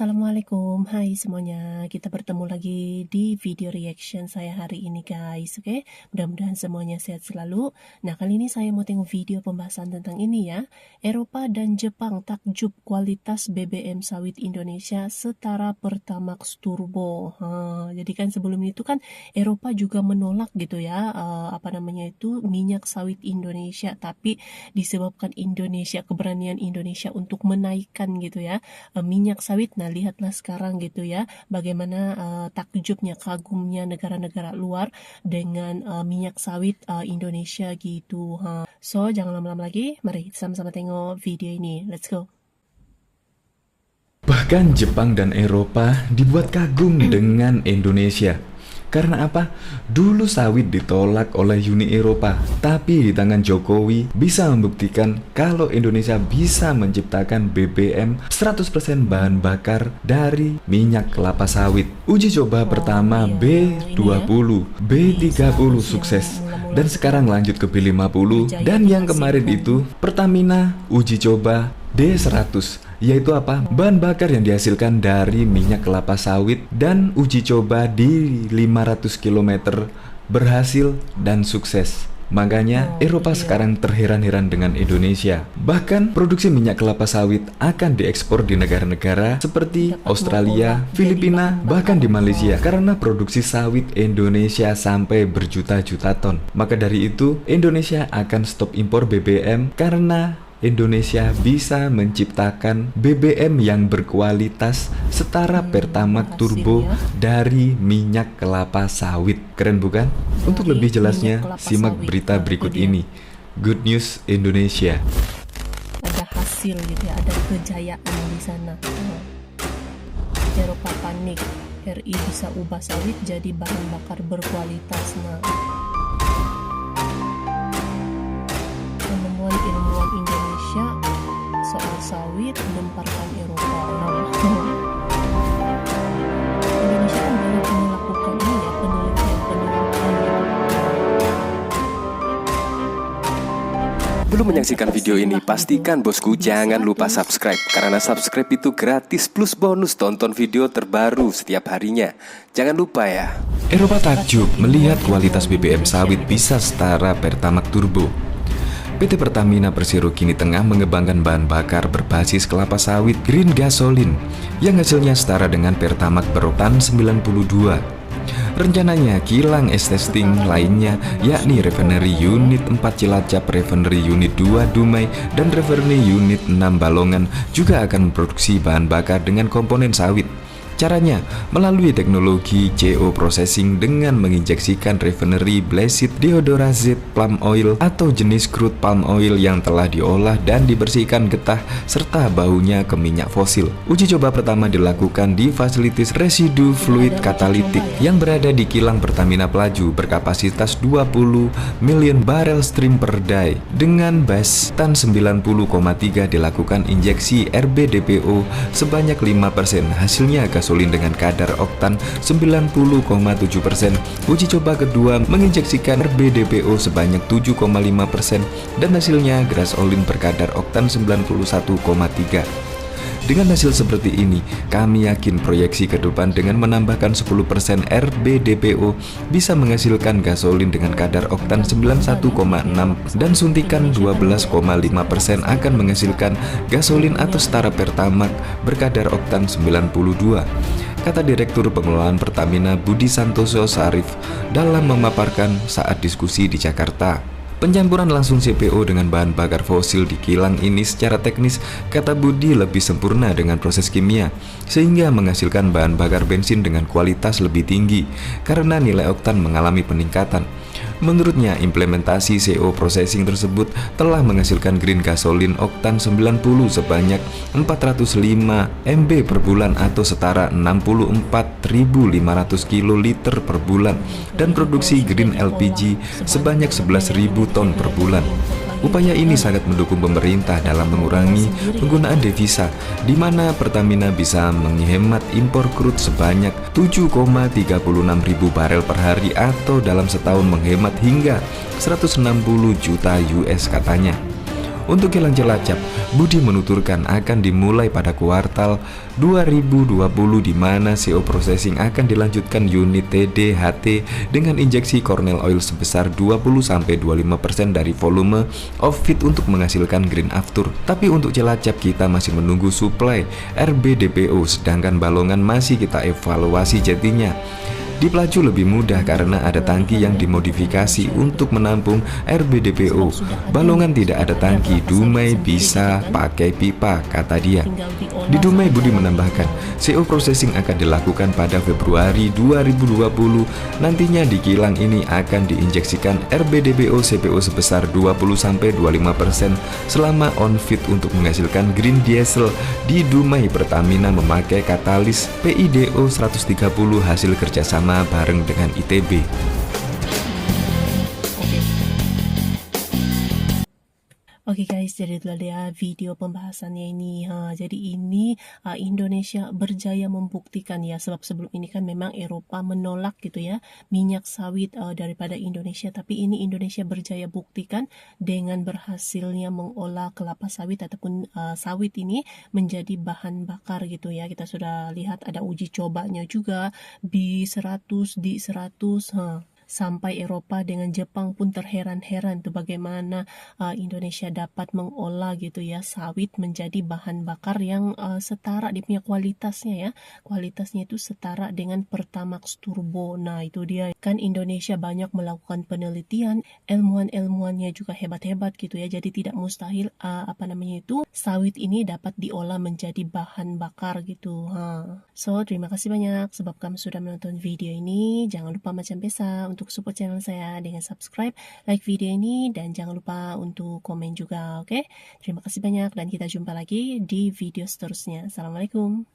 Assalamualaikum, hai semuanya. Kita bertemu lagi di video reaction saya hari ini guys, oke? Mudah-mudahan semuanya sehat selalu. Nah, kali ini saya mau tengok video pembahasan tentang ini ya. Eropa dan Jepang takjub kualitas BBM sawit Indonesia setara Pertamax Turbo. Jadi kan sebelum itu kan Eropa juga menolak gitu ya, minyak sawit Indonesia, tapi disebabkan keberanian Indonesia untuk menaikkan gitu ya, minyak sawit. Nah, lihatlah sekarang gitu ya, bagaimana takjubnya, kagumnya negara-negara luar dengan minyak sawit Indonesia gitu. So, jangan lama-lama lagi, mari sama-sama tengok video ini. Let's go. Bahkan Jepang dan Eropa dibuat kagum dengan Indonesia. Karena apa? Dulu sawit ditolak oleh Uni Eropa, tapi di tangan Jokowi bisa membuktikan kalau Indonesia bisa menciptakan BBM 100% bahan bakar dari minyak kelapa sawit. Uji coba pertama B20, B30 sukses, dan sekarang lanjut ke B50, dan yang kemarin itu Pertamina uji coba D100, yaitu apa? Bahan bakar yang dihasilkan dari minyak kelapa sawit, dan uji coba di 500 km berhasil dan sukses. Makanya Eropa sekarang terheran-heran dengan Indonesia. Bahkan produksi minyak kelapa sawit akan diekspor di negara-negara seperti Australia, Filipina, bahkan di Malaysia, karena produksi sawit Indonesia sampai berjuta-juta ton. Maka dari itu Indonesia akan stop impor BBM karena Indonesia bisa menciptakan BBM yang berkualitas setara Pertamax Turbo dari minyak kelapa sawit. Keren bukan? Untuk lebih jelasnya, simak berita berikut ini. Good News Indonesia. Ada hasil gitu ya, ada kejayaan di sana. Eropa panik, RI bisa ubah sawit jadi bahan bakar berkualitas. Penemuan ilmuwan Indonesia soal sawit lemparkan Eropa. Indonesia kan banyak melakukan ini ya, penelitian. Belum menyaksikan video ini, pastikan bosku jangan lupa subscribe, karena subscribe itu gratis plus bonus tonton video terbaru setiap harinya. Jangan lupa ya. Eropa takjub melihat kualitas BBM sawit bisa setara Pertamax Turbo. PT Pertamina Persero kini tengah mengembangkan bahan bakar berbasis kelapa sawit green gasoline yang hasilnya setara dengan Pertamax beroktan 92. Rencananya kilang testing lainnya, yakni Refinery Unit 4 Cilacap, Refinery Unit 2 Dumai, dan Refinery Unit 6 Balongan juga akan memproduksi bahan bakar dengan komponen sawit. Caranya melalui teknologi CO processing dengan menginjeksikan refinery blessed deodorized palm oil atau jenis crude palm oil yang telah diolah dan dibersihkan getah serta baunya ke minyak fosil. Uji coba pertama dilakukan di fasilitas residu fluid katalitik yang berada di kilang Pertamina Pelaju berkapasitas 20 million barrel stream per day. Dengan base tan 90,3 dilakukan injeksi RBDPO sebanyak 5%, hasilnya gasolin dengan kadar oktan 90,7%. Uji coba kedua menginjeksikan RBDPO sebanyak 7,5% dan hasilnya gasolin berkadar oktan 91,3%. Dengan hasil seperti ini, kami yakin proyeksi ke depan dengan menambahkan 10% RBDPO bisa menghasilkan gasolin dengan kadar oktan 91,6 dan suntikan 12,5% akan menghasilkan gasolin atau setara Pertamax berkadar oktan 92, kata Direktur Pengelolaan Pertamina Budi Santoso Sarif dalam memaparkan saat diskusi di Jakarta. Pencampuran langsung CPO dengan bahan bakar fosil di kilang ini secara teknis, kata Budi, lebih sempurna dengan proses kimia, sehingga menghasilkan bahan bakar bensin dengan kualitas lebih tinggi karena nilai oktan mengalami peningkatan. Menurutnya, implementasi CO processing tersebut telah menghasilkan green gasoline oktan 90 sebanyak 405 MB per bulan atau setara 64.500 kiloliter per bulan, dan produksi green LPG sebanyak 11.000 ton per bulan. Upaya ini sangat mendukung pemerintah dalam mengurangi penggunaan devisa, di mana Pertamina bisa menghemat impor crude sebanyak 7,36 ribu barel per hari atau dalam setahun menghemat hingga 160 juta US katanya. Untuk kilang Cilacap, Budi menuturkan akan dimulai pada kuartal 2020 di mana CO processing akan dilanjutkan unit TDHT dengan injeksi Cornell Oil sebesar 20-25% dari volume off-feed untuk menghasilkan green after. Tapi untuk Cilacap kita masih menunggu suplai RBDPO, sedangkan Balongan masih kita evaluasi jetinya. Di Pelaju lebih mudah karena ada tangki yang dimodifikasi untuk menampung RBDPO. Balongan tidak ada tangki, Dumai bisa pakai pipa, kata dia. Di Dumai, Budi menambahkan, CO processing akan dilakukan pada Februari 2020. Nantinya di kilang ini akan diinjeksikan RBDPO CPO sebesar 20-25% selama on-feed untuk menghasilkan green diesel. Di Dumai, Pertamina memakai katalis PIDO 130 hasil kerjasama bareng dengan ITB. Oke guys, jadi itu dia video pembahasannya ini. Jadi ini Indonesia berjaya membuktikan ya, sebab sebelum ini kan memang Eropa menolak gitu ya minyak sawit daripada Indonesia, tapi ini Indonesia berjaya buktikan dengan berhasilnya mengolah kelapa sawit ataupun sawit ini menjadi bahan bakar gitu ya. Kita sudah lihat ada uji cobanya juga B100 D100. Sampai Eropa dengan Jepang pun terheran-heran tuh bagaimana Indonesia dapat mengolah gitu ya sawit menjadi bahan bakar yang setara, dia punya kualitasnya ya, kualitasnya itu setara dengan Pertamax Turbo. Nah itu dia kan, Indonesia banyak melakukan penelitian, ilmuwan-ilmuwannya juga hebat-hebat gitu ya, jadi tidak mustahil sawit ini dapat diolah menjadi bahan bakar gitu. So terima kasih banyak sebab kamu sudah menonton video ini. Jangan lupa macam biasa untuk support channel saya dengan subscribe, like video ini, dan jangan lupa untuk komen juga, oke? Terima kasih banyak dan kita jumpa lagi di video seterusnya. Assalamualaikum.